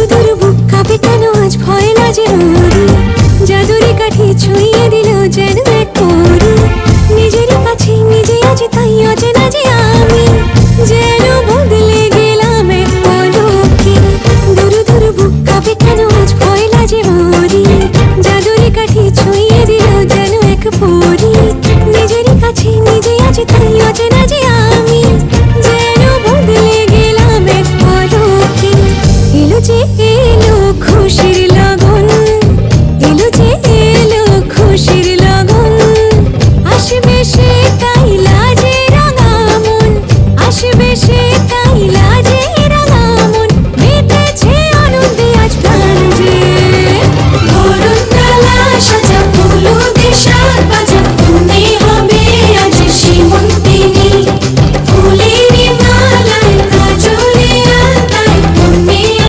দুরু দুরু বুক কাঁপে কেন আজ ভয় লাগে ওরে, জাদুরি কাঠি ছুঁয়ে দিল যেন এক পরি, নিজেরই কাছে নিজে আছি তাই অচেনা যে আমি, যেন বদলে গেলাম এক পলকে। দুরু দুরু বুক কাঁপে কেন আজ ভয় লাগে ওরে, জাদুরি কাঠি ছুঁয়ে দিল যেন এক পরি, নিজেরই কাছে নিজে আছি তাই অচেনা যে আমি, যেন বদলে গেলাম এক পলকে। এলো যে এলো খুশির